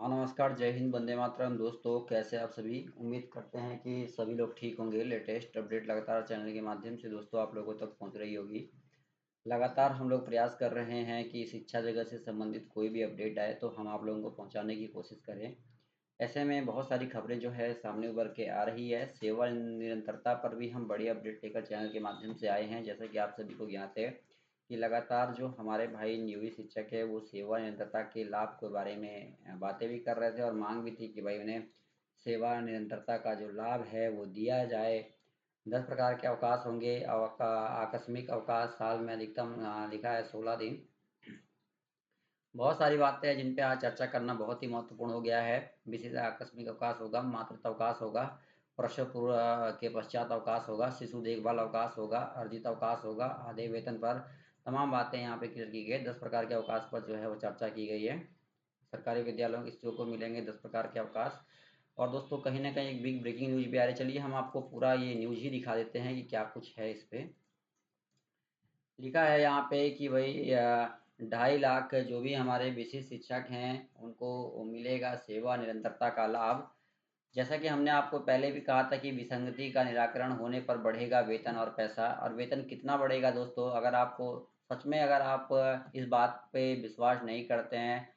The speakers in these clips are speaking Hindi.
नमस्कार, जय हिंद, वंदे मातरम। दोस्तों, कैसे आप सभी? उम्मीद करते हैं कि सभी लोग ठीक होंगे। लेटेस्ट अपडेट लगातार चैनल के माध्यम से दोस्तों आप लोगों तक पहुंच रही होगी। लगातार हम लोग प्रयास कर रहे हैं कि शिक्षा जगत से संबंधित कोई भी अपडेट आए तो हम आप लोगों को पहुंचाने की कोशिश करें। ऐसे में बहुत सारी खबरें जो है सामने उभर के आ रही है। सेवा निरंतरता पर भी हम बड़ी अपडेट लेकर चैनल के माध्यम से आए हैं। जैसा कि आप सभी को ज्ञात है कि लगातार जो हमारे भाई नियोजित शिक्षक है वो सेवा निरंतरता के लाभ के बारे में बातें भी कर रहे थे और मांग भी थी कि भाई उन्हें सेवा निरंतरता का जो लाभ है वो दिया जाए। 10 प्रकार के अवकाश होंगे। आकस्मिक अवकाश साल में अधिकतम लिखा है 16 दिन। बहुत सारी बातें हैं जिन पे आज चर्चा करना बहुत ही महत्वपूर्ण हो गया है। विशेष आकस्मिक अवकाश होगा, मातृत्व अवकाश होगा, प्रसव पूर्व के पश्चात अवकाश होगा, शिशु देखभाल अवकाश होगा, अर्जित अवकाश होगा, आधे वेतन पर। तमाम बातें यहाँ पे क्लियर की गई। 10 प्रकार के अवकाश पर जो है वो चर्चा की गई है। सरकारी विद्यालयों के शिक्षकों को मिलेंगे 10 प्रकार के अवकाश। और दोस्तों कहीं ना कहीं एक बिग ब्रेकिंग न्यूज भी आ रही। चलिए हम आपको पूरा ये न्यूज ही दिखा देते हैं कि क्या कुछ है इस पे। लिखा है यहाँ पे कि भाई 2.5 लाख जो भी हमारे विशिष्ट शिक्षक हैं उनको मिलेगा सेवा निरंतरता का लाभ। जैसा कि हमने आपको पहले भी कहा था कि विसंगति का निराकरण होने पर बढ़ेगा वेतन और पैसा। और वेतन कितना बढ़ेगा दोस्तों? अगर आपको सच में अगर आप इस बात पे विश्वास नहीं करते हैं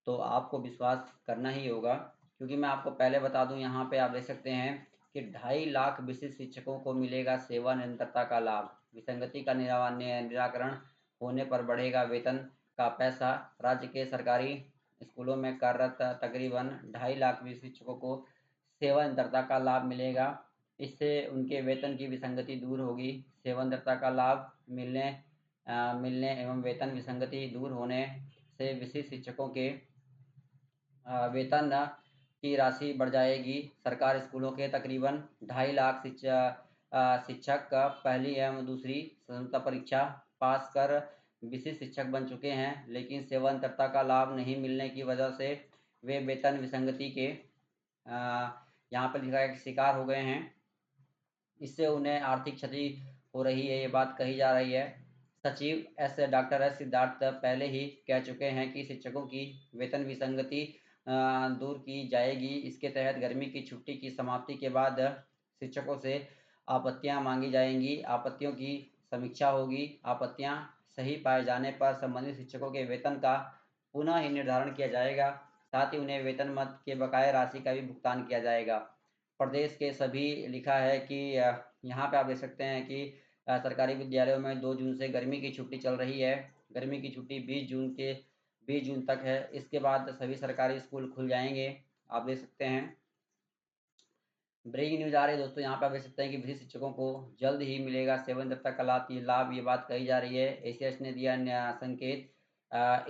तो आपको विश्वास करना ही होगा, क्योंकि मैं आपको पहले बता दूं। यहाँ पे आप देख सकते हैं कि 2.5 लाख विशिष्ट शिक्षकों को मिलेगा सेवा निरंतरता का लाभ। विसंगति का निराकरण होने पर बढ़ेगा वेतन का पैसा। राज्य के सरकारी स्कूलों में कार्यरत तकरीबन 2.5 लाख विशिष्ट शिक्षकों को सेवा निरंतरता का लाभ मिलेगा। इससे उनके वेतन की विसंगति दूर होगी। सेवा निरंतरता का लाभ मिलने एवं वेतन विसंगति दूर होने से विशिष्ट शिक्षकों के वेतन की राशि बढ़ जाएगी। सरकारी स्कूलों के तकरीबन 2.5 लाख शिक्षक पहली एवं दूसरी स्वतंत्रता परीक्षा पास कर विशिष्ट शिक्षक बन चुके हैं, लेकिन सेवानिरंतरता का लाभ नहीं मिलने की वजह से वे वेतन विसंगति के यहाँ पर लिखा है कि शिकार हो गए हैं। इससे उन्हें आर्थिक क्षति हो रही है, ये बात कही जा रही है। सचिव डॉक्टर एस सिद्धार्थ पहले ही कह चुके हैं कि शिक्षकों की वेतन विसंगति दूर की जाएगी। इसके तहत गर्मी की छुट्टी की समाप्ति के बाद शिक्षकों से आपत्तियां मांगी जाएंगी। आपत्तियों की समीक्षा होगी। आपत्तियां सही पाए जाने पर संबंधित शिक्षकों के वेतन का पुनः ही निर्धारण किया जाएगा। साथ ही उन्हें वेतन मद के बकाया राशि का भी भुगतान किया जाएगा। प्रदेश के सभी लिखा है कि यहाँ पे आप देख सकते हैं कि सरकारी विद्यालयों में 2 जून से गर्मी की छुट्टी चल रही है। गर्मी की छुट्टी 20 जून तक है। इसके बाद सभी सरकारी स्कूल खुल जाएंगे। आप देख सकते हैं ब्रेकिंग न्यूज आ रही है दोस्तों। यहाँ पे आप देख सकते हैं कि विशिष्ट शिक्षकों को जल्द ही मिलेगा सेवानिरंतरता का लाभ। ये बात कही जा रही है। एसीएस ने दिया संकेत।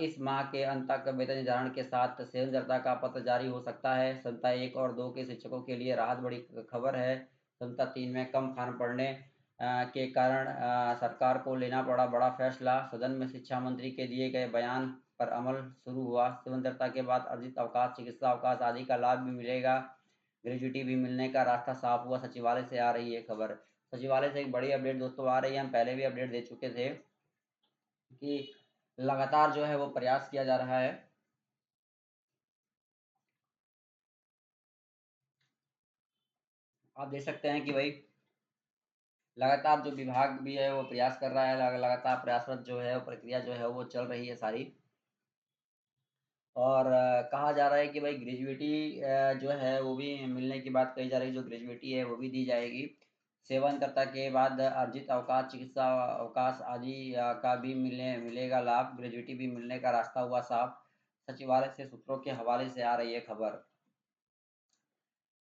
इस माह के अंत तक वेतन निर्धारण के साथ सेवानिरंतरता का पत्र जारी हो सकता है। संहिता 1 और 2 के शिक्षकों के लिए राहत बड़ी खबर है। संहिता 3 में कम फार्म पड़ने के कारण सरकार को लेना पड़ा बड़ा फैसला। सदन में शिक्षा मंत्री के दिए गए बयान पर अमल शुरू हुआ। सेवानिरंतरता के बाद अर्जित अवकाश, चिकित्सा अवकाश आदि का लाभ भी मिलेगा। ग्रेजुएटी भी मिलने का रास्ता साफ हुआ। सचिवालय से आ रही है खबर। सचिवालय से एक बड़ी अपडेट दोस्तों आ रही है। हम पहले भी अपडेट दे चुके थे कि लगातार जो है वो प्रयास किया जा रहा है। आप देख सकते हैं कि भाई लगातार जो विभाग भी है वो प्रयास कर रहा है। लगातार प्रयासरत जो है वो प्रक्रिया जो है वो चल रही है सारी। और कहा जा रहा है कि भाई ग्रेजुएटी जो है वो भी मिलने की बात कही जा रही है। जो ग्रेजुएटी है वो भी दी जाएगी। सेवानिरंतरता के बाद अर्जित अवकाश, चिकित्सा अवकाश आदि का भी मिलेगा लाभ। ग्रेजुएटी भी मिलने का रास्ता हुआ साफ। सचिवालय से सूत्रों के हवाले से आ रही है खबर।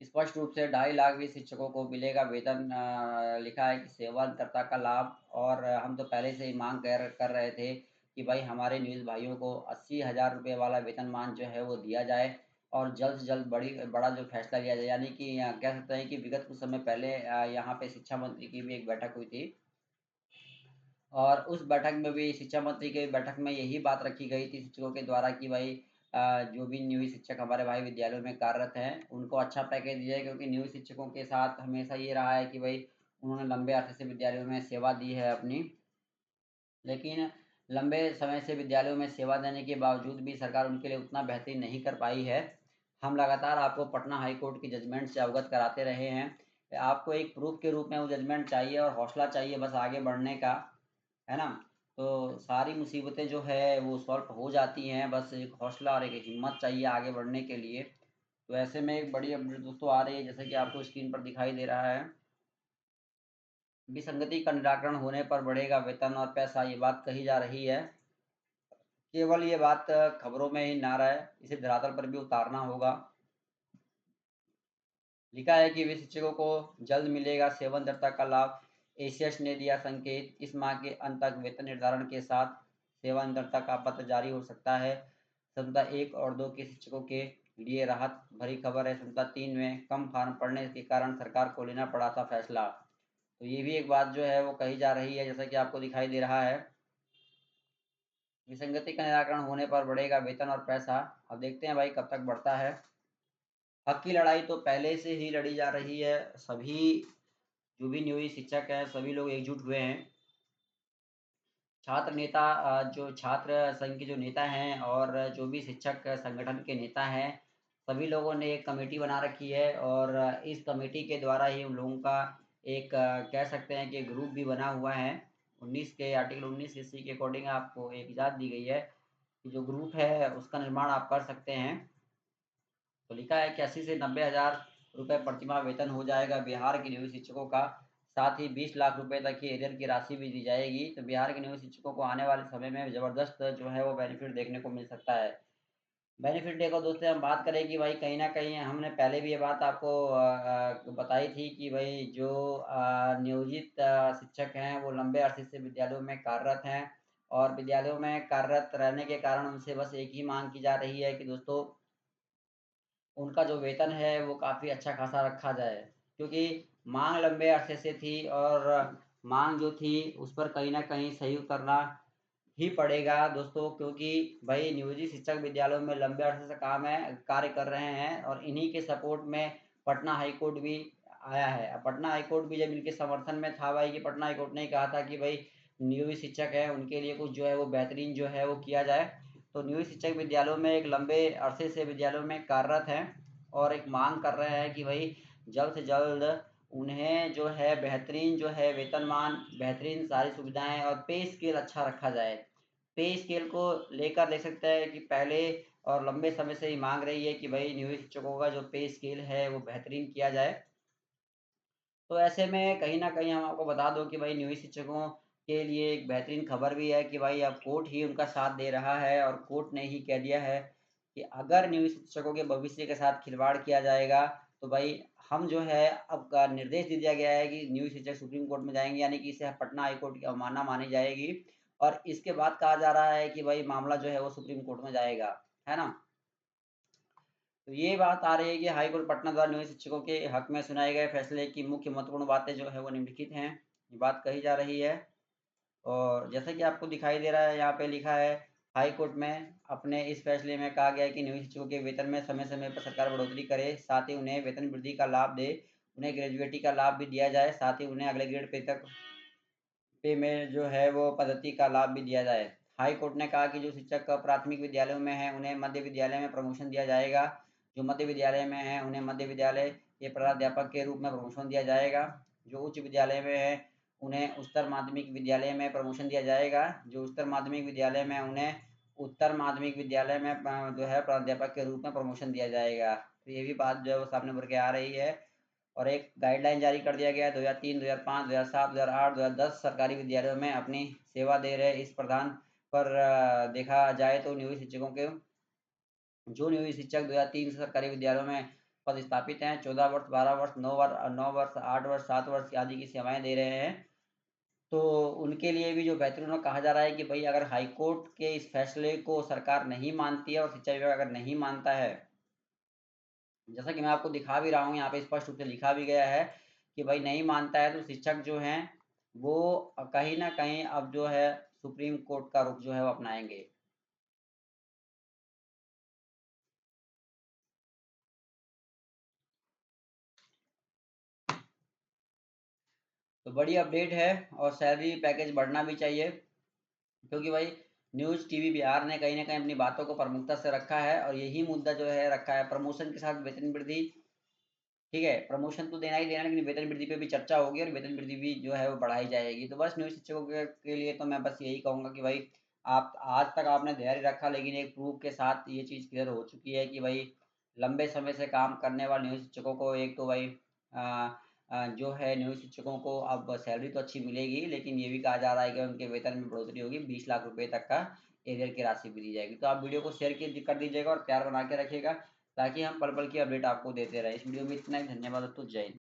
स्पष्ट रूप से 2.5 लाख भी शिक्षकों को मिलेगा वेतन। लिखा है कि सेवानिरंतरता का लाभ। और हम तो पहले से ही मांग कर रहे थे कि भाई हमारे न्यूज़ भाइयों को 80,000 रुपये वाला वेतनमान जो है वो दिया जाए और जल्द से जल्द बड़ा जो फैसला लिया जाए। यानी कि कह सकते हैं कि विगत कुछ समय पहले यहाँ पे शिक्षा मंत्री की भी एक बैठक हुई थी और उस बैठक में भी शिक्षा मंत्री के बैठक में यही बात रखी गई थी शिक्षकों के द्वारा कि भाई जो भी नियोजित शिक्षक हमारे भाई विद्यालयों में कार्यरत हैं उनको अच्छा पैकेज दिया जाए, क्योंकि नियोजित शिक्षकों के साथ हमेशा ये रहा है कि भाई उन्होंने लंबे अरसे से विद्यालयों में सेवा दी है अपनी। लेकिन लंबे समय से विद्यालयों में सेवा देने के बावजूद भी सरकार उनके लिए उतना बेहतरीन नहीं कर पाई है। हम लगातार आपको पटना हाई कोर्ट की जजमेंट से अवगत कराते रहे हैं। आपको एक प्रूफ के रूप में वो जजमेंट चाहिए और हौसला चाहिए बस आगे बढ़ने का, है ना? तो सारी मुसीबतें जो है वो सॉल्व हो जाती हैं, बस एक हौसला और एक हिम्मत चाहिए आगे बढ़ने के लिए। तो ऐसे में एक बड़ी अपडेट दोस्तों आ रही है, जैसे कि आपको स्क्रीन पर दिखाई दे रहा है। विसंगति का निराकरण होने पर बढ़ेगा वेतन और पैसा, ये बात कही जा रही है। केवल ये बात खबरों में ही ना रहे, इसे धरातल पर भी उतारना होगा। लिखा है कि वे शिक्षकों को जल्द मिलेगा सेवन दत्ता का लाभ। एसीएस ने दिया संकेत, इस माह के अंत तक वेतन निर्धारण के साथ सेवानिरंतरता का पत्र जारी हो सकता है। संस्था 1 और 2 के शिक्षकों के लिए राहत भरी खबर है। संस्था 3 में कम फॉर्म पड़ने के कारण सरकार को लेना पड़ा था फैसला। तो ये भी एक बात जो है वो कही जा रही है, जैसा कि आपको दिखाई दे रहा है। विसंगति का निराकरण होने पर बढ़ेगा वेतन और पैसा। अब देखते हैं भाई कब तक बढ़ता है। हक की लड़ाई तो पहले से ही लड़ी जा रही है। सभी जो भी नियोजित शिक्षक हैं सभी लोग एकजुट हुए हैं। छात्र नेता जो छात्र संघ के जो नेता हैं और जो भी शिक्षक संगठन के नेता हैं, सभी लोगों ने एक कमेटी बना रखी है और इस कमेटी के द्वारा ही उन लोगों का एक कह सकते हैं कि ग्रुप भी बना हुआ है। 19 के आर्टिकल 19 सी के अकॉर्डिंग आपको एक इजाज़त दी गई है कि जो ग्रुप है उसका निर्माण आप कर सकते हैं। तो लिखा है कि 80 से 90 हज़ार रुपये प्रतिमाह वेतन हो जाएगा बिहार के नियोजित शिक्षकों का। साथ ही 20 लाख रुपए तक की एरियर की राशि भी दी जाएगी। तो बिहार के नियोजित शिक्षकों को आने वाले समय में ज़बरदस्त जो है वो बेनिफिट देखने को मिल सकता है। बेनिफिट देखो दोस्तों, हम बात करें कि भाई कहीं ना कहीं हमने पहले भी ये बात आपको बताई थी कि भाई जो नियोजित शिक्षक हैं वो लंबे अरसे से विद्यालयों में कार्यरत हैं और विद्यालयों में कार्यरत रहने के कारण उनसे बस एक ही मांग की जा रही है कि दोस्तों उनका जो वेतन है वो काफ़ी अच्छा खासा रखा जाए, क्योंकि मांग लंबे अरसे से थी और मांग जो थी उस पर कहीं ना कहीं सही करना ही पड़ेगा दोस्तों, क्योंकि भाई नियोजित शिक्षक विद्यालयों में लंबे अरसे से काम है कार्य कर रहे हैं और इन्हीं के सपोर्ट में पटना हाई कोर्ट भी आया है। अब पटना हाई कोर्ट भी जब इनके समर्थन में था भाई, कि पटना हाई कोर्ट ने कहा था कि भाई नियोजित शिक्षक है उनके लिए कुछ जो है वो बेहतरीन जो है वो किया जाए। तो नियोजित शिक्षक विद्यालयों में एक लंबे अरसे से विद्यालयों में कार्यरत हैं और एक मांग कर रहे हैं कि भाई जल्द से जल्द उन्हें जो है बेहतरीन जो है वेतनमान, बेहतरीन सारी सुविधाएं और पे स्केल अच्छा रखा जाए। पे स्केल को लेकर देख सकते हैं कि पहले और लंबे समय से ही मांग रही है कि भाई नियोजित शिक्षकों का जो पे स्केल है वो बेहतरीन किया जाए। तो ऐसे में कहीं न कहीं हम आपको बता दूँ कि भाई नियोजित शिक्षकों के लिए एक बेहतरीन खबर भी है कि भाई अब कोर्ट ही उनका साथ दे रहा है और कोर्ट ने ही कह दिया है कि अगर नियोजित शिक्षकों के भविष्य के साथ खिलवाड़ किया जाएगा, तो भाई हम जो है अब का निर्देश दे दिया गया है कि नियोजित शिक्षक सुप्रीम कोर्ट में जाएँगे, यानी कि इसे पटना हाई कोर्ट की अवमानना मानी जाएगी और इसके बाद कहा जा रहा है कि भाई मामला जो है वो सुप्रीम कोर्ट में जाएगा, है ना? तो ये बात आ रही है कि हाईकोर्ट पटना द्वारा नियोजित शिक्षकों के हक में सुनाए गए फैसले की मुख्य महत्वपूर्ण बातें जो है वो निम्नलिखित हैं, ये बात कही जा रही है। और जैसा कि आपको दिखाई दे रहा है यहाँ पे लिखा है, हाई कोर्ट में अपने इस फैसले में कहा गया है कि नियोजित शिक्षकों के वेतन में समय समय पर सरकार बढ़ोतरी करे, साथ ही उन्हें वेतन वृद्धि का लाभ दे, उन्हें ग्रेजुएटी का लाभ भी दिया जाए, साथ ही उन्हें अगले ग्रेड पे तक पे में जो है वो पद्धति का लाभ भी दिया जाए। हाई कोर्ट ने कहा कि जो शिक्षक प्राथमिक विद्यालयों में हैं उन्हें मध्य विद्यालय में प्रमोशन दिया जाएगा। जो मध्य विद्यालय में हैं उन्हें मध्य विद्यालय के प्रधानाध्यापक के रूप में प्रमोशन दिया जाएगा। जो उच्च विद्यालय में हैं उन्हें उच्चतर माध्यमिक विद्यालय में प्रमोशन दिया जाएगा। जो उच्चतर माध्यमिक विद्यालय में उन्हें उत्तर माध्यमिक विद्यालय में जो है प्राध्यापक के रूप में प्रमोशन दिया जाएगा। तो ये भी बात जो है वो सामने उभर के आ रही है और एक गाइडलाइन जारी कर दिया गया है। 2003, 2005, 2007, 2008, 2010 सरकारी विद्यालयों में अपनी सेवा दे रहे इस प्रधान पर देखा जाए तो नियोजित शिक्षकों के जो नियोजित शिक्षक 2003 से सरकारी विद्यालयों में पदस्थापित हैं, 14 वर्ष, 12 वर्ष, 9 वर्ष, 8 वर्ष, 7 वर्ष आदि की सेवाएं दे रहे हैं, तो उनके लिए भी जो बेहतरीन कहा जा रहा है कि भाई अगर हाई कोर्ट के इस फैसले को सरकार नहीं मानती है और शिक्षा विभाग अगर नहीं मानता है, जैसा कि मैं आपको दिखा भी रहा हूँ यहाँ पे स्पष्ट रूप से लिखा भी गया है कि भाई नहीं मानता है तो शिक्षक जो हैं वो कहीं ना कहीं अब जो है सुप्रीम कोर्ट का रुख जो है वो अपनाएंगे। तो बड़ी अपडेट है और सैलरी पैकेज बढ़ना भी चाहिए, क्योंकि भाई न्यूज़ टीवी बिहार ने कहीं न कहीं अपनी बातों को प्रमुखता से रखा है और यही मुद्दा जो है रखा है प्रमोशन के साथ वेतन वृद्धि। ठीक है, प्रमोशन तो देना ही देना है, लेकिन वेतन वृद्धि पे भी चर्चा होगी और वेतन वृद्धि भी जो है वो बढ़ाई जाएगी। तो बस न्यूज़ शिक्षकों के लिए तो मैं बस यही कहूँगा कि भाई आप आज तक आपने धैर्य रखा, लेकिन एक प्रूफ के साथ ये चीज़ क्लियर हो चुकी है कि भाई लंबे समय से काम करने वाले न्यूज़ शिक्षकों को एक तो भाई जो है न्यूज़ शिक्षकों को अब सैलरी तो अच्छी मिलेगी, लेकिन ये भी कहा जा रहा है कि उनके वेतन में बढ़ोतरी होगी, 20 लाख रुपए तक का एरियर की राशि भी दी जाएगी। तो आप वीडियो को शेयर कर दीजिएगा और प्यार बना के रखिएगा, ताकि हम पल-पल की अपडेट आपको देते रहें। इस वीडियो में इतना ही। धन्यवाद दोस्तों, जय हिंद।